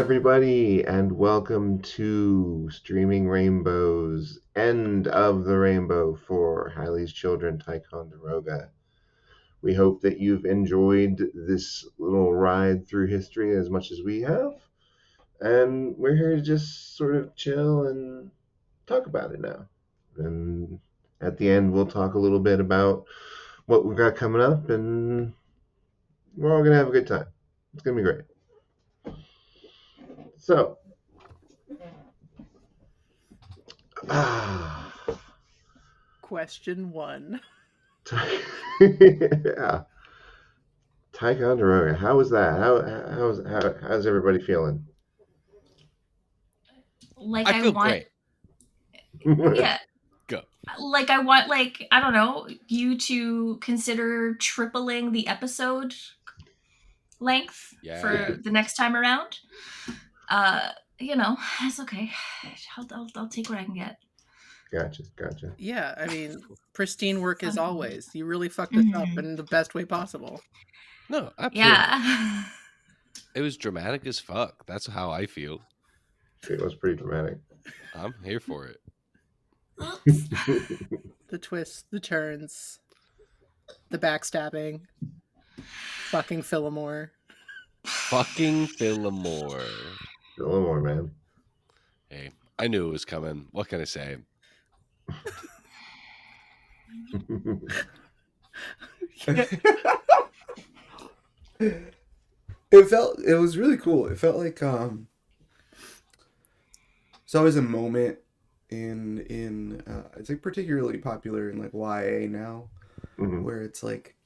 everybody, and welcome to Streaming Rainbow's End of the Rainbow for Halley's Children, Ticonderoga. We hope that you've enjoyed this little ride through history as much as we have, and we're here to just sort of chill and talk about it now. And at the end, we'll talk a little bit about what we've got coming up, and we're all going to have a good time. It's going to be great. So, Question 1. yeah. Ticonderoga. How was that? How's everybody feeling? Like I feel great. Yeah. Go. Like I want, I don't know, you to consider tripling the episode length for the next time around. It's okay. I'll take what I can get. Gotcha. Yeah, I mean, pristine work as always. You really fucked us up in the best way possible. No, absolutely. Yeah. It was dramatic as fuck. That's how I feel. It was pretty dramatic. I'm here for it. The twists, the turns, the backstabbing. Fucking Phillimore. Fucking Phillimore. Phillimore, man. Hey, I knew it was coming. What can I say? It was really cool. It felt like it's always a moment in it's like particularly popular in like YA now, where it's like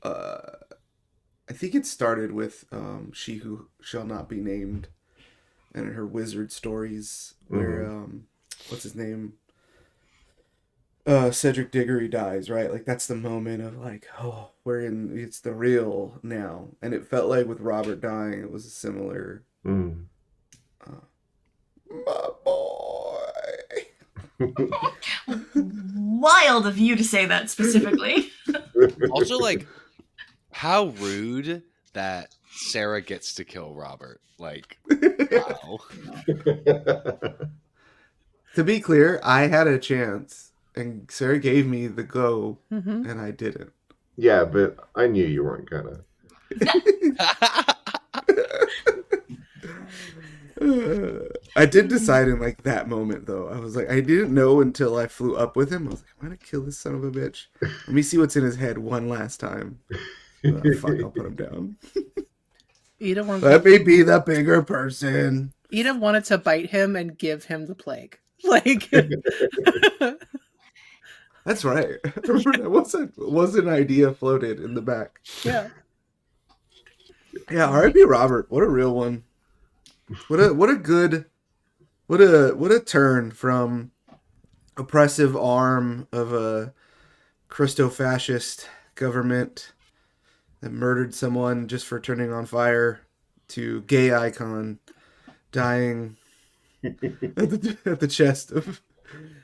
I think it started with She Who Shall Not Be Named and her wizard stories where what's his name? Cedric Diggory dies, right? Like that's the moment of like, oh, it's the real now. And it felt like with Robert dying, it was a similar my boy. Wild of you to say that specifically. Also, like, how rude that Sarah gets to kill Robert. Like, wow. To be clear, I had a chance, and Sarah gave me the go, and I didn't. Yeah, but I knew you weren't gonna. I did decide in like that moment though. I was like, I didn't know until I flew up with him. I was like, I'm gonna kill this son of a bitch. Let me see what's in his head one last time. Fuck, I'll put him down. Let me be the bigger person. Ida wanted to bite him and give him the plague. Like that's right. Remember that was an idea floated in the back. Yeah. Yeah, R.I.P. Robert. What a real one. What a turn from oppressive arm of a Christo-fascist government that murdered someone just for turning on fire to gay icon dying at the chest of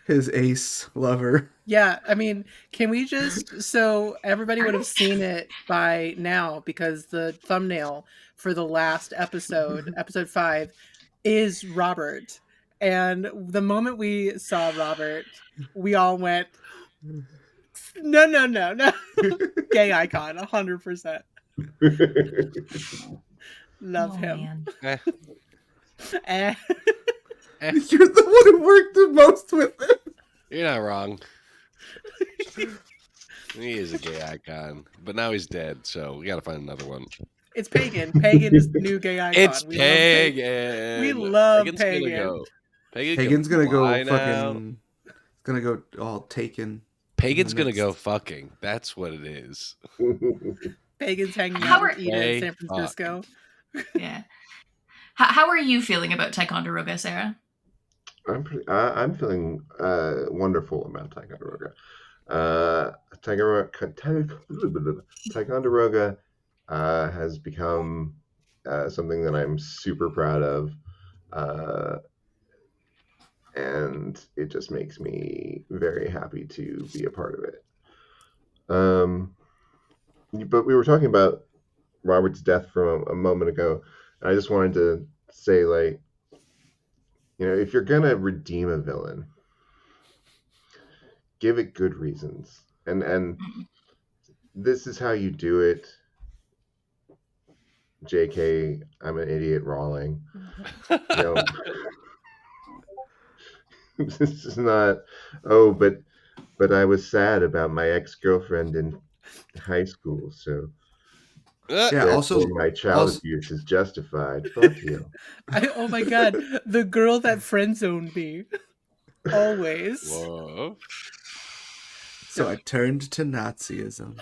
his ace lover. Yeah, I mean, can we just, so everybody would have seen it by now because the thumbnail for the last episode, episode 5, is Robert. And the moment we saw Robert, we all went, no. Gay icon, 100%. Love him. You're the one who worked the most with him. You're not wrong. He is a gay icon, but now he's dead, so we gotta find another one. It's Pagan. Pagan is the new gay icon. It's Pagan. We love Pagan's Pagan. Gonna go. Pagan's gonna go fucking. It's gonna go all taken. Pagan's gonna go fucking. That's what it is. Pagan's hanging out with Ida in San Francisco. Yeah. How are you feeling about Ticonderoga, Sarah? I'm feeling wonderful about Ticonderoga. Ticonderoga has become something that I'm super proud of, and it just makes me very happy to be a part of it. But we were talking about Robert's death from a moment ago, and I just wanted to say, like, if you're gonna redeem a villain, give it good reasons, and this is how you do it. JK, I'm an idiot, Rawling. This is not. Oh, but I was sad about my ex-girlfriend in high school, so Yeah. therefore my child abuse is justified. Fuck you. Oh my god, the girl that friend zoned me. Always. Whoa. So I turned to Nazism.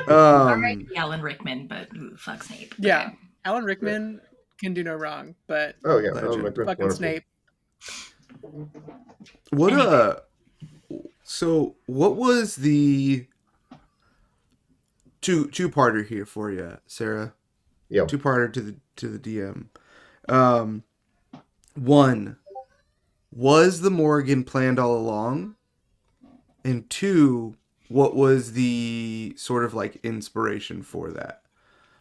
Alright, Alan Rickman, but fuck Snape. Yeah, Okay. Alan Rickman can do no wrong, but Oh yeah, Legend. Rickman's fucking wonderful. Snape. So what was the two-parter here for you, Sarah? Yeah. Two-parter to the DM. One, was the Morgan planned all along? And two, what was the sort of like inspiration for that?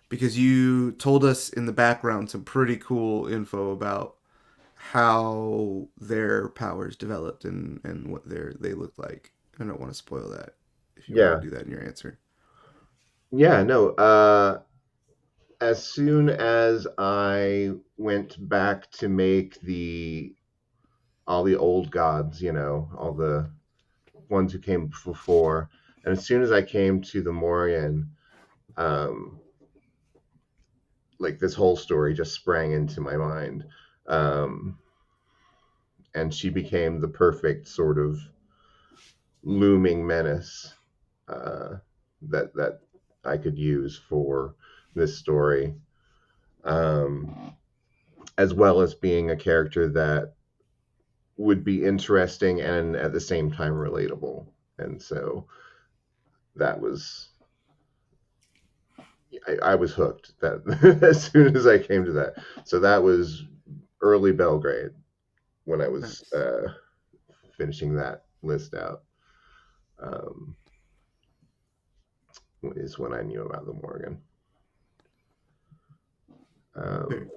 Because you told us in the background some pretty cool info about how their powers developed and what they looked like. I don't want to spoil that if you want to do that in your answer. Yeah, no. As soon as I went back to make all the old gods, all the ones who came before, and as soon as I came to the Morgan, like this whole story just sprang into my mind. And she became the perfect sort of looming menace that I could use for this story, as well as being a character that would be interesting and at the same time relatable. And so that was, I was hooked that as soon as I came to that. So that was early Belgrade when I was finishing that list out. Is when I knew about the Morgan.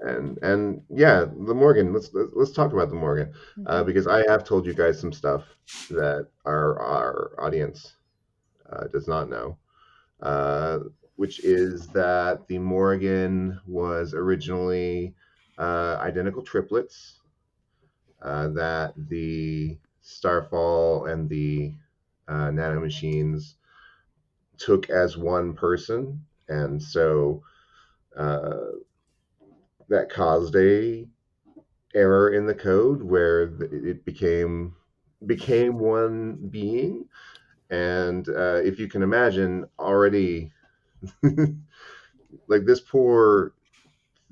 And yeah, the Morgan. Let's talk about the Morgan, because I have told you guys some stuff that our audience does not know, which is that the Morgan was originally identical triplets, that the Starfall and the nanomachines took as one person, and so that caused a error in the code where it became one being. And if you can imagine, already like these poor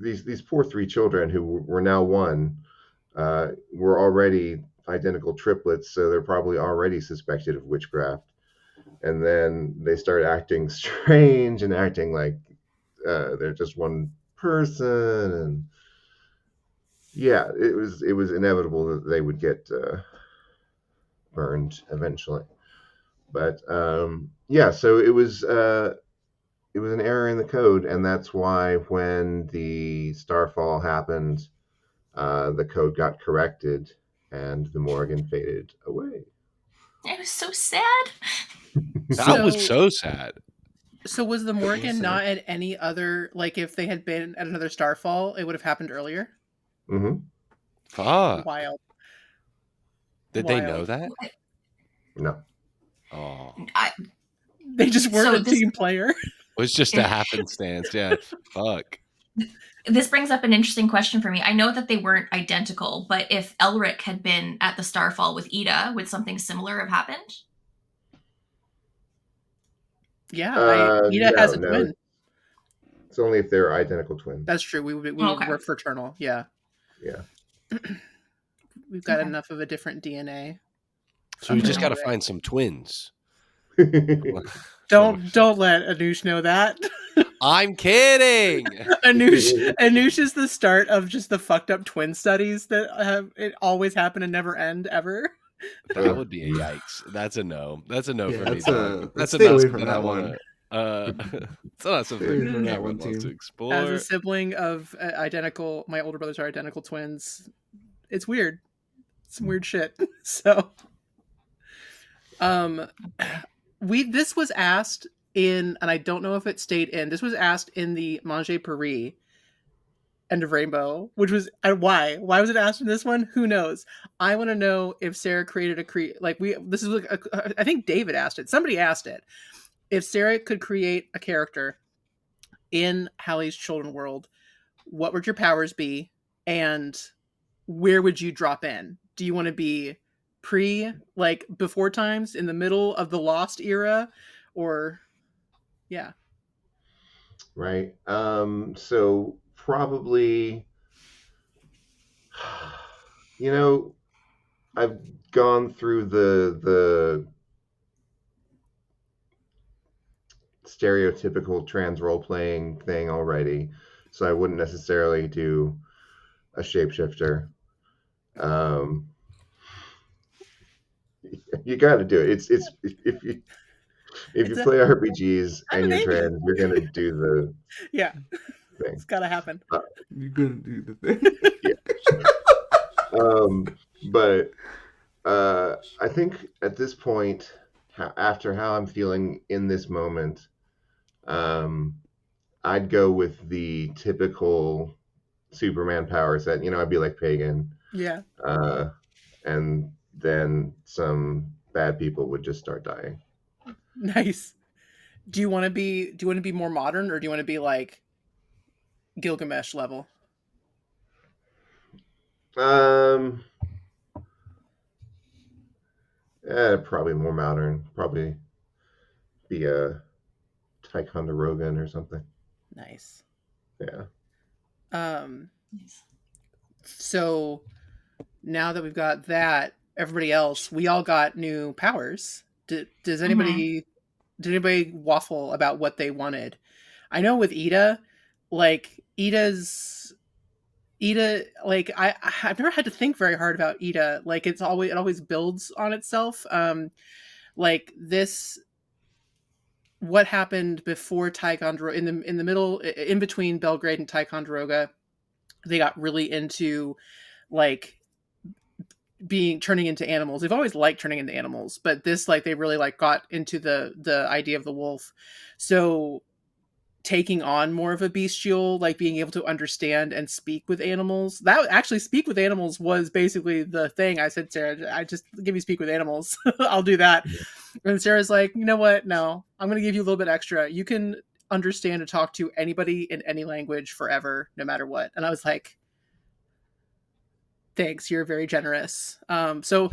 three children who were now one were already identical triplets, so they're probably already suspected of witchcraft. And then they start acting strange and acting like they're just one person, and yeah, it was inevitable that they would get burned eventually. But yeah, so it was an error in the code, and that's why when the Starfall happened, the code got corrected and the Morgan faded away. It was so sad. That was so sad. So was the Morgan not at any other, like if they had been at another Starfall, it would have happened earlier? Mm-hmm. Fuck. Wild. Did they know that? No. Oh. They just weren't a team player. It was just a happenstance. Yeah. Fuck. This brings up an interesting question for me. I know that they weren't identical, but if Elric had been at the Starfall with Ida, would something similar have happened? Yeah, Ida has a twin. It's only if they're identical twins. That's true. We were fraternal. Yeah. Yeah. We've got enough of a different DNA. So we just got to find some twins. Don't let Anoush know that. I'm kidding. Anoush is the start of just the fucked up twin studies that it always happen and never end ever. That would be a yikes. That's a no. That's a no for me. That's a no something I want to It's not something Favorite from that everyone one wants to team. explore. As a sibling of identical, my older brothers are identical twins. It's weird. Some weird shit. So, this was asked in, and I don't know if it stayed in. This was asked in the Manger Paris End of Rainbow, which was why was it asked in this one? Who knows? I want to know if Sera created this is like I think David asked it. Somebody asked it. If Sera could create a character in Halley's Children world, what would your powers be, and where would you drop in? Do you want to be before times, in the middle of the Lost era, or yeah? Right. So probably, I've gone through the stereotypical trans role playing thing already, so I wouldn't necessarily do a shapeshifter. You got to do it. It's if you play RPGs and you're trans, you're gonna do the yeah thing. It's gotta happen. You're gonna do the thing. But I think at this point, after how I'm feeling in this moment, I'd go with the typical Superman power set. I'd be like Pagan. Yeah. And then some bad people would just start dying. Nice. Do you want to be more modern, or do you want to be like Gilgamesh level? Probably more modern. Probably be a Ticonderoga or something. Nice. Yeah. So now that we've got that, everybody else, we all got new powers. Does anybody did anybody waffle about what they wanted? I know with Ida, like Ida, like I've never had to think very hard about Ida. Like it always builds on itself. Like this, what happened before Ticonderoga, in the middle, in between Belgrade and Ticonderoga, they got really into like turning into animals. They've always liked turning into animals, but this, like, they really like got into the idea of the wolf. So taking on more of a bestial, like being able to understand and speak with animals. That actually, speak with animals was basically the thing. I said, Sera, I just give you speak with animals. I'll do that. And Sarah's like, you know what? No, I'm going to give you a little bit extra. You can understand and talk to anybody in any language forever, no matter what. And I was like, thanks, you're very generous. So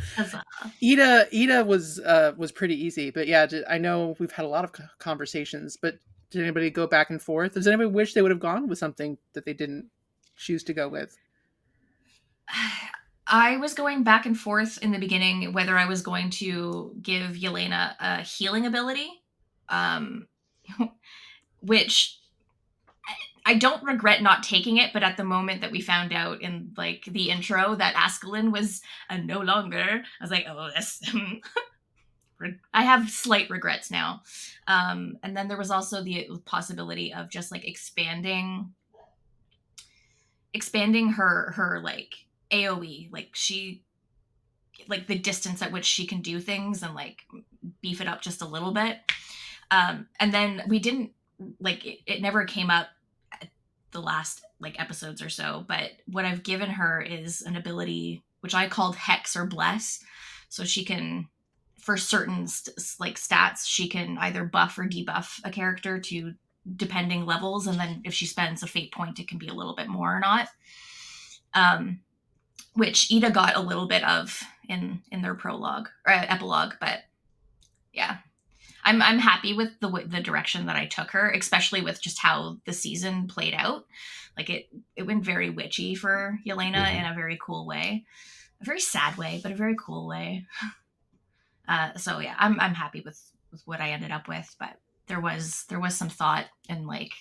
Ida was pretty easy, but yeah, I know we've had a lot of conversations, but did anybody go back and forth? Does anybody wish they would have gone with something that they didn't choose to go with? I was going back and forth in the beginning whether I was going to give Yelena a healing ability, which I don't regret not taking it, but at the moment that we found out in like the intro that Askelin was no longer, I was like, oh, that's I have slight regrets now. And then there was also the possibility of just like expanding her like AoE, like the distance at which she can do things, and like beef it up just a little bit. And then we didn't like it never came up at the last like episodes or so, but what I've given her is an ability which I called Hex or Bless. So she can, for certain like stats, she can either buff or debuff a character to depending levels, and then if she spends a fate point, it can be a little bit more or not. Which Ida got a little bit of in their prologue or epilogue, but yeah, I'm happy with the direction that I took her, especially with just how the season played out. Like it went very witchy for Yelena in a very cool way, a very sad way, but a very cool way. So yeah, I'm happy with what I ended up with, but there was some thought and like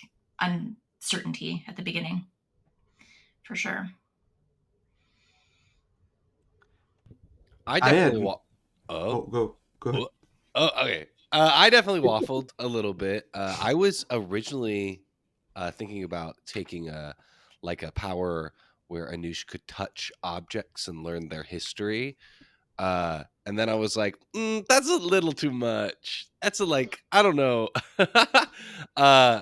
uncertainty at the beginning, for sure. I definitely go. Oh, okay. I definitely waffled a little bit. I was originally thinking about taking a power where Anoush could touch objects and learn their history. And then I was like, that's a little too much. That's I don't know. uh,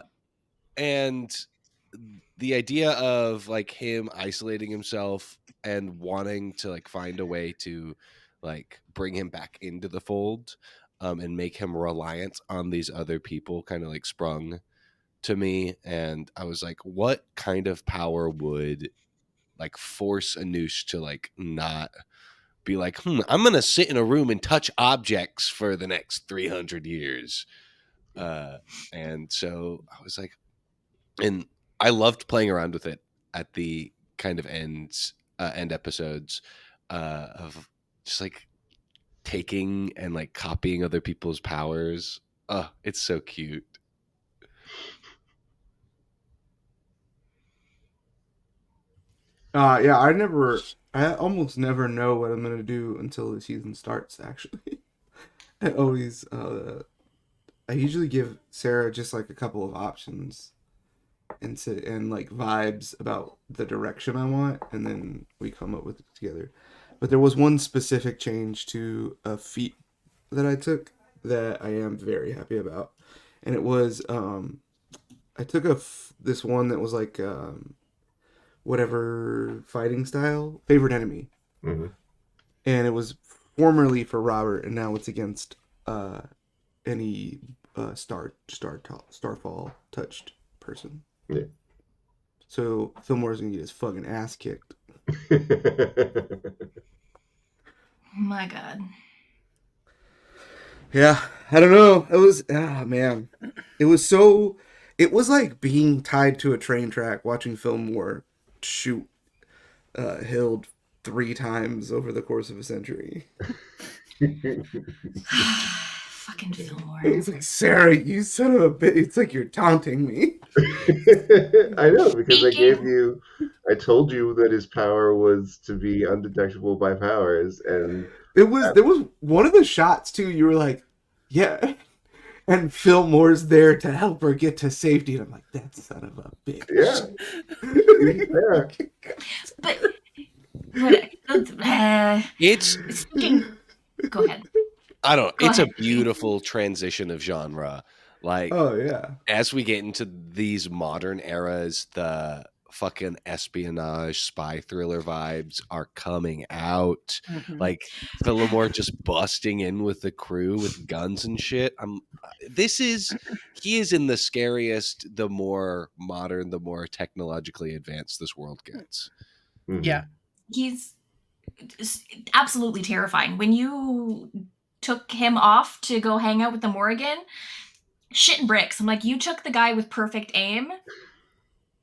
and the idea of him isolating himself and wanting to find a way to bring him back into the fold, and make him reliant on these other people kind of sprung to me. And I was like, what kind of power would force Anoush to not be I'm gonna sit in a room and touch objects for the next 300 years. And so I was like, and I loved playing around with it at the kind of end episodes, of just taking and copying other people's powers. Oh, it's so cute. Yeah, I almost never know what I'm gonna do until the season starts. Actually, I always, I usually give Sarah just a couple of options and vibes about the direction I want, and then we come up with it together. But there was one specific change to a feat that I took that I am very happy about, and it was I took this one that was whatever fighting style, favorite enemy, Mm-hmm. and it was formerly for Robert, and now it's against any starfall touched person. Yeah. So Fillmore's gonna get his fucking ass kicked. My God. Yeah, I don't know. It was man, it was like being tied to a train track watching Fillmore shoot Hild 3 times over the course of a century. Fucking Fillmore. It's like, Sarah, you son of a bitch. It's like you're taunting me. I know, because I told you that his power was to be undetectable by powers, and There was one of the shots too. You were like, yeah, and Fillmore's there to help her get to safety, and I'm like, that son of a bitch. Yeah. But It's go ahead. I don't Go it's ahead. a beautiful transition of genre. Oh yeah. As we get into these modern eras, the fucking espionage spy thriller vibes are coming out. Mhm. Fillmore just busting in with the crew with guns and shit. He is in the scariest, the more modern, the more technologically advanced this world gets. Mhm. Yeah. He's absolutely terrifying. When you took him off to go hang out with the Morrigan, shit and bricks. I'm like, you took the guy with perfect aim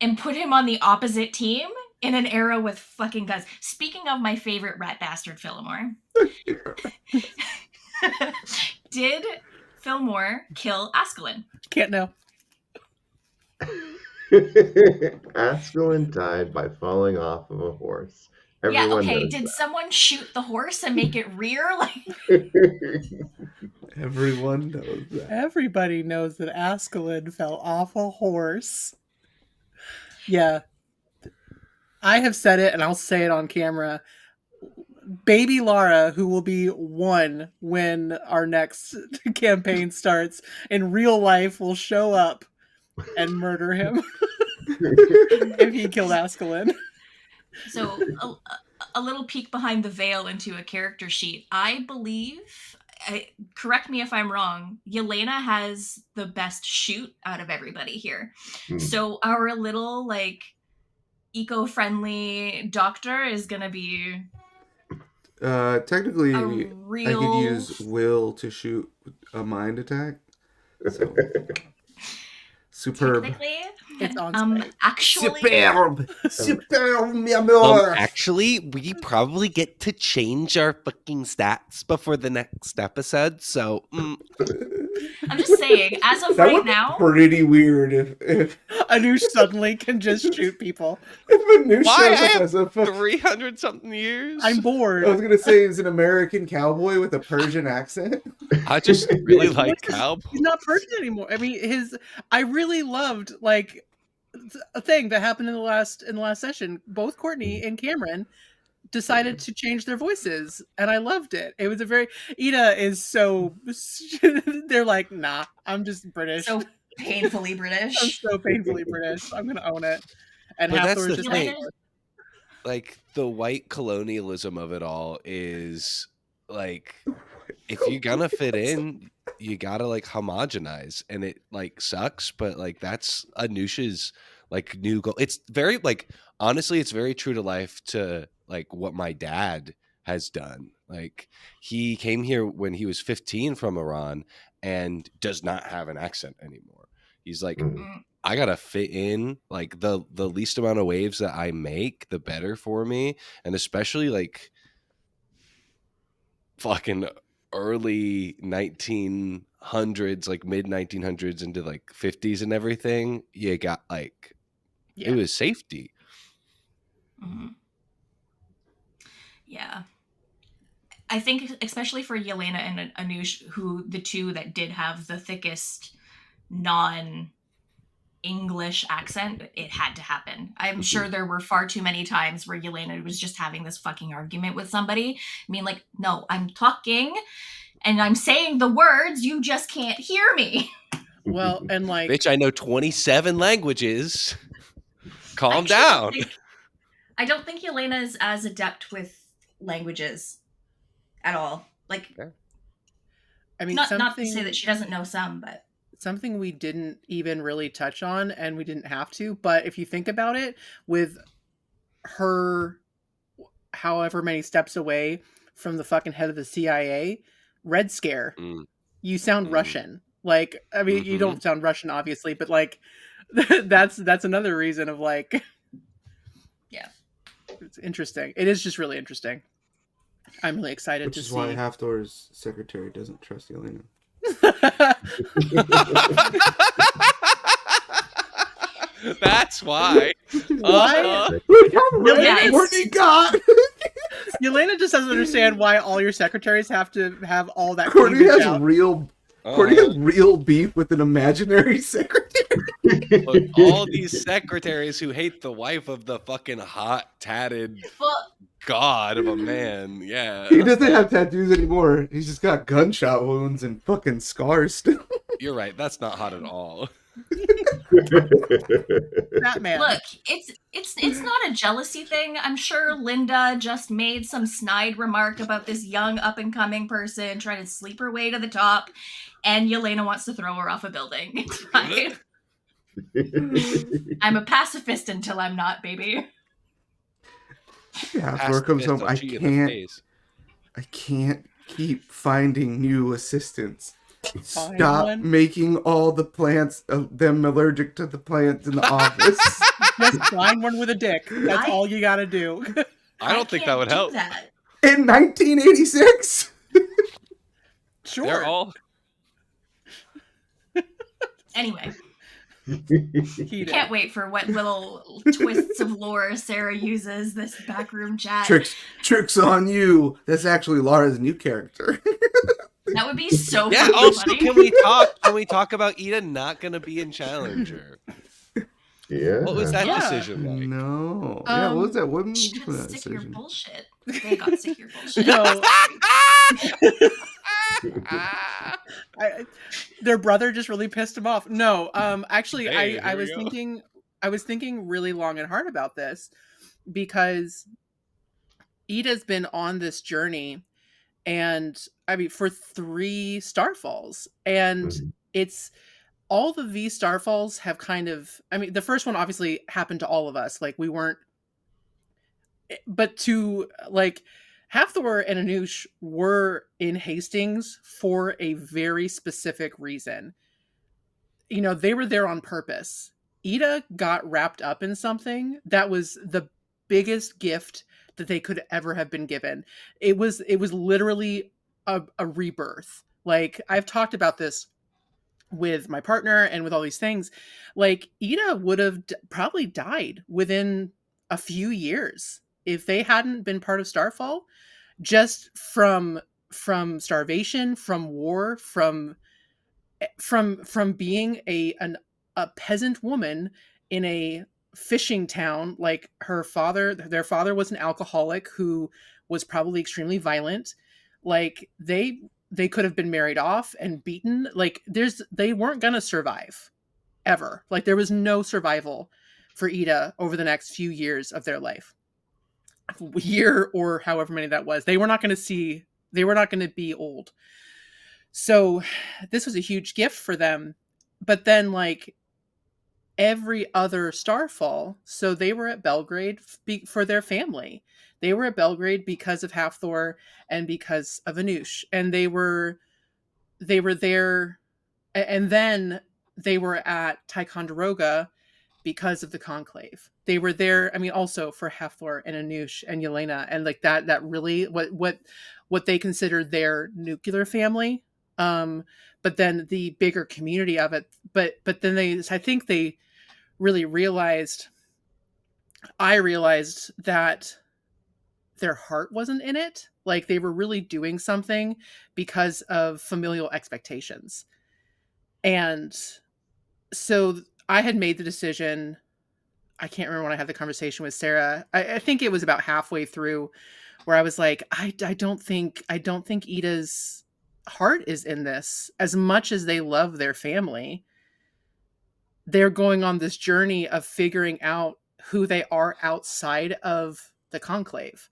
and put him on the opposite team in an era with fucking guns. Speaking of my favorite rat bastard, Fillmore. Did Fillmore kill Askelin? Can't know. Askelin died by falling off of a horse. Everyone knows Did that. someone shoot the horse and make it rear? Everyone knows that. Everybody knows that Askelin fell off a horse. Yeah. I have said it, and I'll say it on camera. Baby Lara, who will be 1 when our next campaign starts, in real life will show up and murder him if he killed Askelin. So a little peek behind the veil into a character sheet. I believe, correct me if I'm wrong, Yelena has the best shoot out of everybody here. So our little eco-friendly doctor is gonna be Technically, a I real could use Will to shoot a mind attack. So superb. technically. It's on site. Actually, Superb, mi amor. Actually, we probably get to change our fucking stats before the next episode. So I'm just saying, as of That right would be now, pretty weird if Anoush suddenly can just shoot people. if a new Why? shows I up have as a 300 something years. I'm I was bored. gonna say he's an American cowboy with a Persian accent. I just really like He's cowboys. not Persian anymore. I mean, I really loved like a thing that happened in the last session. Both Courtney and Cameron decided to change their voices, and I loved it. It was a very Ida is so they're like, nah, I'm just British. so painfully I'm British. so painfully British. I'm gonna own it. And But that's Hathor the is just thing. Yelena, Like the white colonialism of it all is like, if you're gonna fit in, you gotta like homogenize, and it like sucks, but like that's Anush's like new goal. It's very like, honestly, it's very true to life to like what my dad has done. Like he came here when he was 15 from Iran and does not have an accent anymore. He's like, mm, I gotta fit in. Like the least amount of waves that I make, the better for me. And especially like fucking early 1900s, like mid 1900s into like 50s and everything. You got like, yeah. it was safety. mhm. Yeah. I think especially for Yelena and Anush, who the two that did have the thickest non English accent, it had to happen. I'm sure there were far too many times where Yelena was just having this fucking argument with somebody. I mean, like, no, I'm talking and I'm saying the words, you just can't hear me. Well, and like Bitch, I know 27 languages. Calm I actually down. I don't think Yelena is as adept with languages at all. Like, I mean, not to something say that she doesn't know some, but something we didn't even really touch on, and we didn't have to, but if you think about it, with her however many steps away from the fucking head of the CIA, Red Scare, Mm, you sound mm. Russian. Like, I mean, you Mhm. don't sound Russian, obviously, but like, that's another reason of like, yeah. it's interesting. It is just really interesting. I'm really excited Which to is see. why Halfdoor's secretary doesn't trust Yelena. That's why. Why? Uh-huh. Look how red Yeah, Courtney got! Yelena just doesn't understand why all your secretaries have to have all that Courtney cleavage has out. Courtney has real beef with an imaginary secretary. Look, all these secretaries who hate the wife of the fucking hot, tatted Well, god of a man. Yeah. He doesn't have tattoos anymore. He's just got gunshot wounds and fucking scars still. You're right. That's not hot at all. Batman. look, it's not a jealousy thing. I'm sure Linda just made some snide remark about this young up and coming person trying to sleep her way to the top, and Yelena wants to throw her off a building. It's fine. I'm a pacifist until I'm not, baby. Halfdoor comes home. I can't keep finding new assistants. Stop one. making all the plants them allergic to the plants in the office. Just find one with a dick. That's I- all you gotta do. I don't think that can't would do help. that. In 1986. Sure. They're all. Anyway, He did. can't wait for what little twists of lore Sarah uses this backroom chat. Tricks on you. That's actually Laura's new character. That would be so Yeah. fucking Also, funny. can we talk about Ida not gonna be in Challenger? Yeah. What was that Yeah. decision like? No. Yeah, what was that? What made Shh, you put that sick of your decision? bullshit. They got sick of your bullshit. No. Their brother just really pissed him off. No, actually, Hey, I here we was go. thinking really long and hard about this because Ida's been on this journey, and I mean for 3 Starfalls, and Mhm. it's all the V Starfalls have kind of. I mean, the first one obviously happened to all of us. Like we weren't, but to like. Hathor and Anoush were in Hastings for a very specific reason. You know, they were there on purpose. Ida got wrapped up in something that was the biggest gift that they could ever have been given. It was literally a rebirth. Like I've talked about this with my partner and with all these things, like Ida would have probably died within a few years if they hadn't been part of Starfall, just from starvation, from war, from being a peasant woman in a fishing town. Like their father was an alcoholic who was probably extremely violent. Like they could have been married off and beaten. Like they weren't gonna survive ever. Like there was no survival for Ida over the next few years of their life, year or however many that was. They were not going to see. They were not going to be old. So this was a huge gift for them. But then, like every other Starfall, so they were at Belgrade for their family. They were at Belgrade because of Hathor and because of Anush, and they were there, and then they were at Ticonderoga because of the conclave. They were there, I mean, also for Hathor and Anush and Yelena, and like that really what they considered their nuclear family. But then the bigger community of it. But then I think they really realized, I realized that their heart wasn't in it. Like they were really doing something because of familial expectations. And so I had made the decision. I can't remember when I had the conversation with Sarah. I think it was about halfway through where I was like, I don't think Ida's heart is in this. As much as they love their family, they're going on this journey of figuring out who they are outside of the conclave.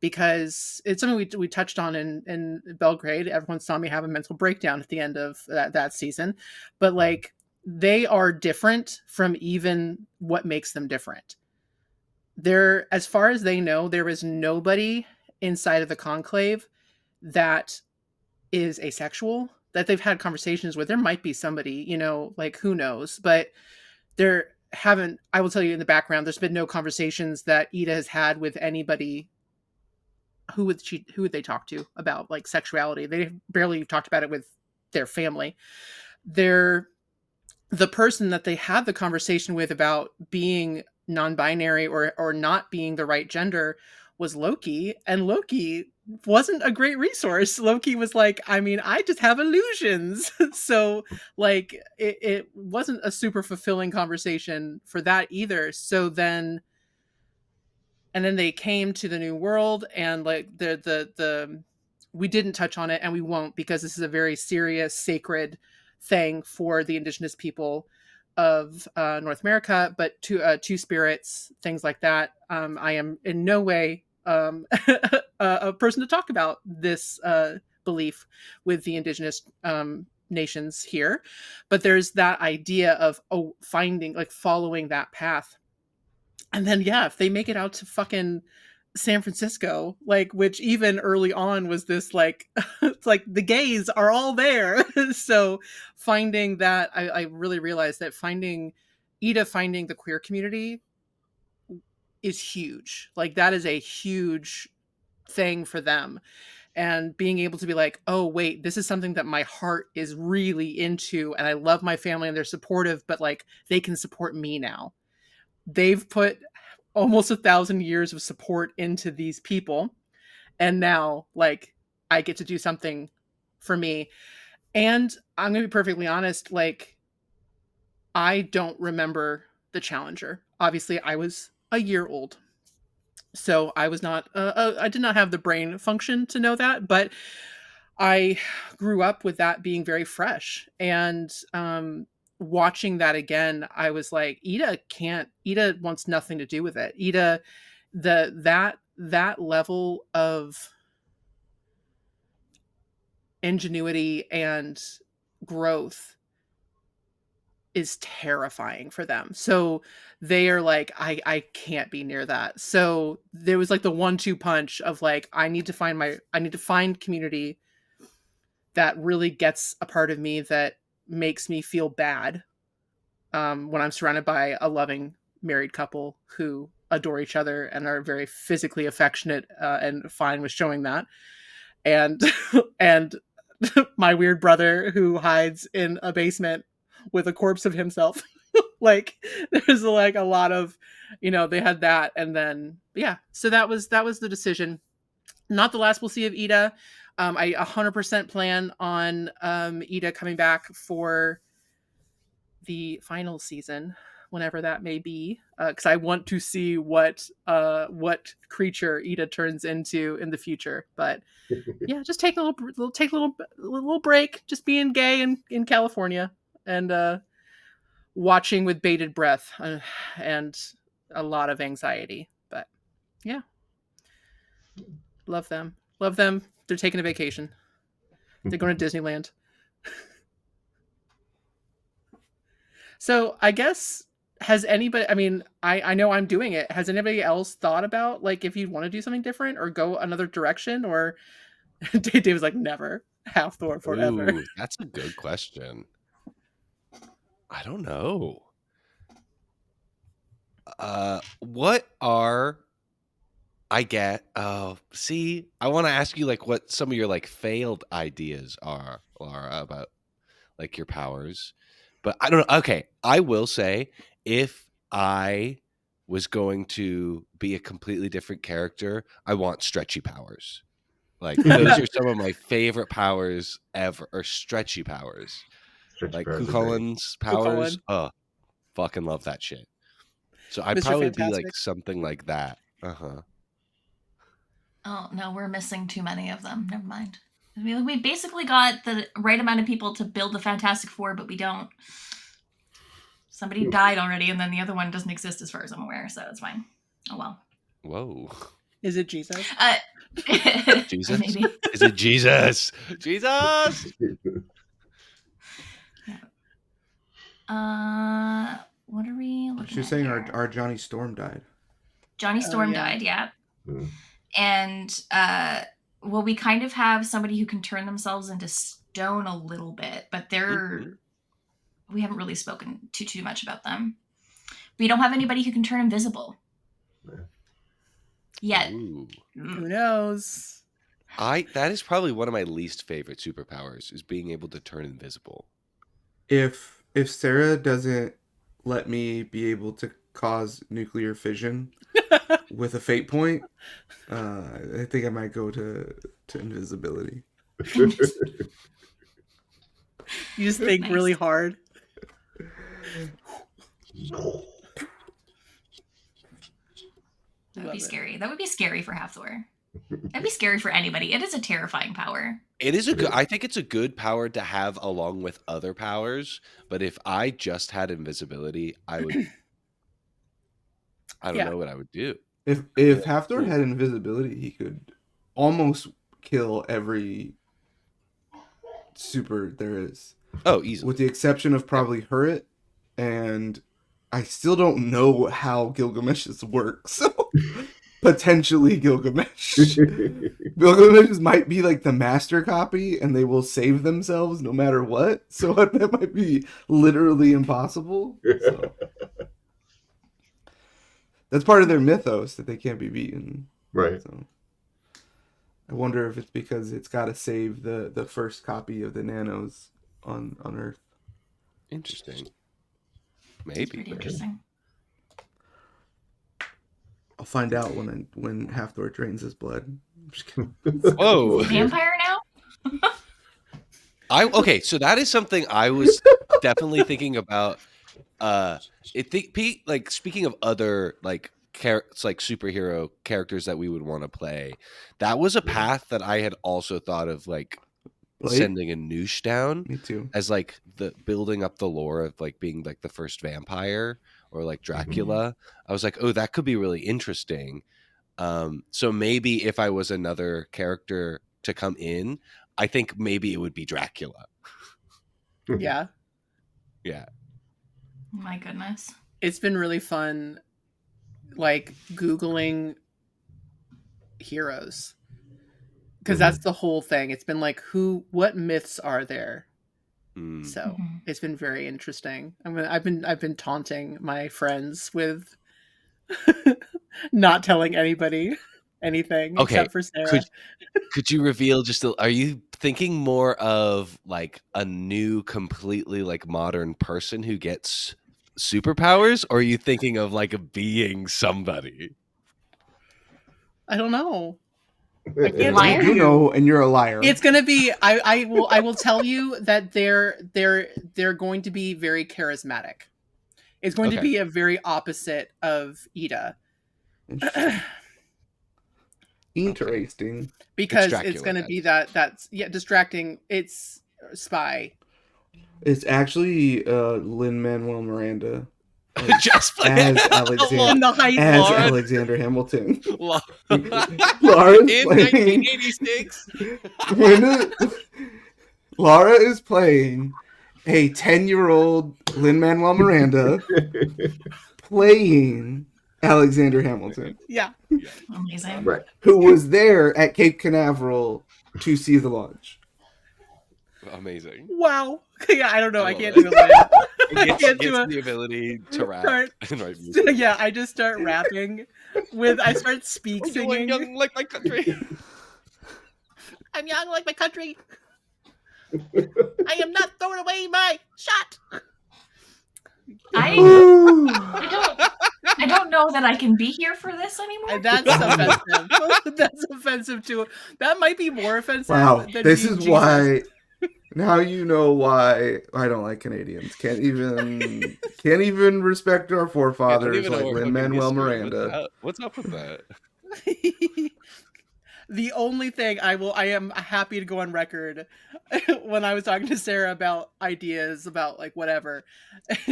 Because it's something we touched on in Belgrade. Everyone saw me have a mental breakdown at the end of that season. But like they are different from even what makes them different. There, as far as they know, there is nobody inside of the conclave that is asexual that they've had conversations with. There might be somebody, like who knows, but there haven't, I will tell you in the background, there's been no conversations that Ida has had with anybody. Who would they talk to about like sexuality? They barely talked about it with their family. They're the person that they had the conversation with about being non-binary or not being the right gender was Loki, and Loki wasn't a great resource. Loki was like, I mean, I just have illusions. So like it wasn't a super fulfilling conversation for that either. So then and then they came to the new world, and like the we didn't touch on it, and we won't, because this is a very serious sacred thing for the indigenous people of North America. But two spirits, things like that. I am in no way a person to talk about this belief with the indigenous nations here, but there's that idea of following that path. And then yeah, if they make it out to fucking San Francisco, like, which even early on was this like it's like the gays are all there. So finding that, I really realized that finding the queer community is huge. Like that is a huge thing for them. And being able to be like, oh wait, this is something that my heart is really into, and I love my family and they're supportive, but like they can support me now. They've put almost 1,000 years of support into these people, and now like I get to do something for me. And I'm gonna be perfectly honest, like I don't remember the Challenger. Obviously I was a year old, so I was not I did not have the brain function to know that, but I grew up with that being very fresh. And watching that again, I was like, Ida wants nothing to do with it. Ida, that level of ingenuity and growth is terrifying for them. So they are like, I can't be near that. So there was like the 1-2 punch of like, I need to find community that really gets a part of me that makes me feel bad when I'm surrounded by a loving married couple who adore each other and are very physically affectionate and fine with showing that. And and my weird brother who hides in a basement with a corpse of himself. Like there's like a lot of, they had that, and then yeah, so that was the decision. Not the last we'll see of Ida. I 100% plan on Ida coming back for the final season, whenever that may be, because I want to see what creature Ida turns into in the future. But yeah, just take a little break, just being gay in California, and watching with bated breath, and a lot of anxiety. But yeah, love them. Love them. They're taking a vacation. They're going to Disneyland. So I guess, has anybody, I mean, I know I'm doing it. Has anybody else thought about like if you'd want to do something different or go another direction? Or Dave was like, never. Hathor forever. Ooh, that's a good question. I don't know. What are I get? Oh, see, I want to ask you like what some of your like failed ideas are about like your powers, but I don't know. Okay, I will say if I was going to be a completely different character, I want stretchy powers. Like those are some of my favorite powers ever, or stretchy powers. Stretch Like powers are great. Cuchulain's powers. Cullen, Oh, fucking love that shit. So I'd Mr. probably be like Fantastic. something like that. Uh-huh. Oh no, we're missing too many of them. Never mind. I mean, we basically got the right amount of people to build the Fantastic Four, but we don't. Somebody died already, and then the other one doesn't exist as far as I'm aware, so it's fine. Oh well. Whoa. Is it Jesus? Jesus? Maybe. Is it Jesus? Jesus! What are we looking She's at saying here? our Johnny Storm died. Johnny Storm yeah. died, yeah. Hmm. And well, we kind of have somebody who can turn themselves into stone a little bit, but Mhm. we haven't really spoken too much about them. We don't have anybody who can turn invisible yet. Ooh. Who knows? That is probably one of my least favorite superpowers, is being able to turn invisible. If Sarah doesn't let me be able to cause nuclear fission with a fate point, I think I might go to invisibility. You just think Nice. really hard. That would Love be it. scary. That would be scary for Hathor. That'd be scary for anybody. It is a terrifying power. It is a good. I think it's a good power to have along with other powers. But if I just had invisibility, I would. I don't Yeah. know what I would do. If Hathor had invisibility, he could almost kill every super there is, Oh, easily. with the exception of probably Hurrit, and I still don't know how Gilgamesh's work. So potentially Gilgamesh. Gilgamesh's might be like the master copy, and they will save themselves no matter what. So that might be literally impossible. So that's part of their mythos, that they can't be beaten. Right. So I wonder if it's because it's got to save the first copy of the nanos on Earth. Interesting. It's Maybe. pretty interesting. I'll find out when Hathor drains his blood. I'm just kidding. Whoa. Vampire now? Okay, so that is something I was definitely thinking about. Like speaking of other like like superhero characters that we would want to play, that was a path that I had also thought of, like Blade? sending a noosh down Me too. as like the building up the lore of like being like the first vampire or like Dracula. I was like, oh, that could be really interesting. So maybe if I was another character to come in, I think maybe it would be Dracula. Yeah. Yeah. My goodness. It's been really fun, like Googling heroes, because that's the whole thing. It's been like, what myths are there? Mm. So it's been very interesting. I've been taunting my friends with not telling anybody anything Okay, except for Sarah. could you reveal are you thinking more of like a new, completely like modern person who gets superpowers, or are you thinking of like being somebody? I don't know. I can't Liar. tell You know, and you're a liar. It's gonna be. I will tell you that they're going to be very charismatic. It's going to Okay. be a very opposite of Ida. Interesting. Because It's it's going to Dracula, be that's distracting. It's spy. It's actually Lin-Manuel Miranda Just as In the high as Lauren. Alexander Hamilton. Lauren in playing 1986. Laura is playing a 10-year-old Lin-Manuel Miranda playing Alexander Hamilton. Yeah. Amazing. Right. Who was there at Cape Canaveral to see the launch. Amazing. Wow. Yeah, I don't know. I can't it. do it. I can't do the ability to rap and write music. Yeah, I just start rapping I start singing. Young like my country. I'm young like my country. I am not throwing away my shot. I don't know that I can be here for this anymore. That's offensive. That's offensive too. That might be more offensive. Wow, than this being is Jesus. why. Now you know why I don't like Canadians. Can't even respect our forefathers like Lin-Manuel Miranda. What's up with that? The only thing I am happy to go on record when I was talking to Sarah about ideas about like whatever,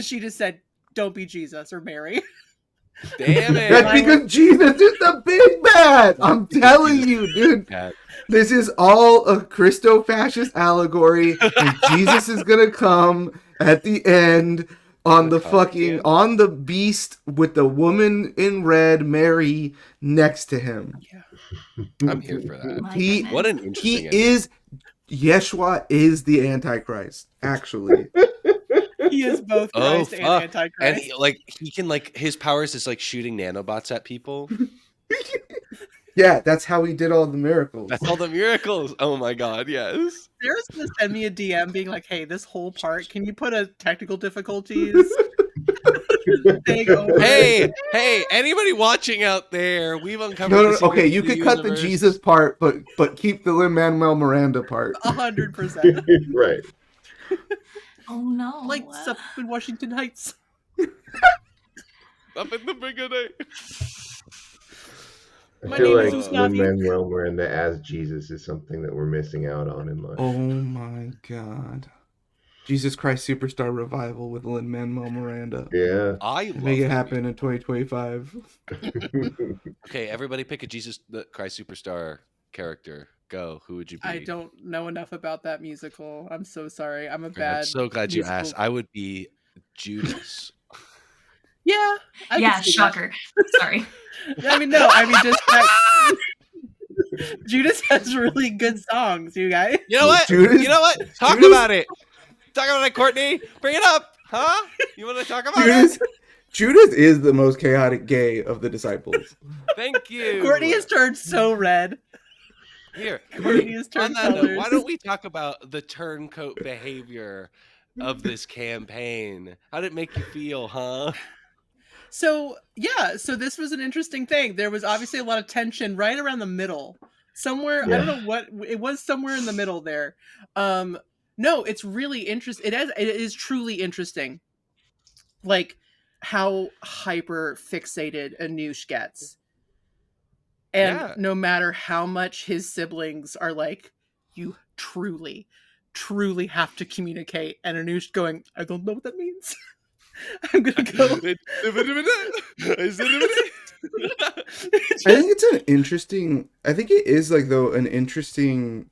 she just said, "Don't be Jesus or Mary." Damn it! That's because Jesus is the big bad. I'm telling you, dude. This is all a Christo-fascist allegory, and Jesus is gonna come at the end on the beast with the woman in red, Mary, next to him. Yeah. I'm here for that. What an interesting. Yeshua is the Antichrist, actually. He is both Christ and Antichrist. And he can his powers is like shooting nanobots at people. Yeah, that's how he did all the miracles. That's all the miracles. Oh my god, yes. Sarah's gonna send me a DM being like, "Hey, this whole part, can you put a technical difficulties?" Hey, anybody watching out there? We've uncovered. No. Okay, you could cut the Jesus part, but keep the Lin-Manuel Miranda part. 100%. Right. Oh no! Lights up in Washington Heights. Up in the beginning. I feel like Lin-Manuel Miranda as Jesus is something that we're missing out on in life. Oh my god. Jesus Christ Superstar Revival with Lin-Manuel Miranda. Yeah. Make it happen in 2025. Okay, everybody pick a Jesus Christ Superstar character. Go. Who would you be? I don't know enough about that musical. I'm so sorry. I'm I'm so glad you asked. I would be Judas. Yeah. Shocker. Sorry. Just Judas has really good songs, you guys. You know what? Talk about it. Talk about it, Courtney. Bring it up. Huh? You want to talk about it? Judas is the most chaotic gay of the disciples. Thank you. Courtney has turned so red. Here, Courtney has turned colors. Why don't we talk about the turncoat behavior of this campaign? How did it make you feel, huh? So this was an interesting thing. There was obviously a lot of tension right around the middle. Somewhere, I don't know what, it was somewhere in the middle there. No, it's really interesting. It is truly interesting. Like how hyper fixated Anush gets. And no matter how much his siblings are like, you truly, truly have to communicate. And Anush going, I don't know what that means. I'm gonna go. I think it's an interesting. I think it is an interesting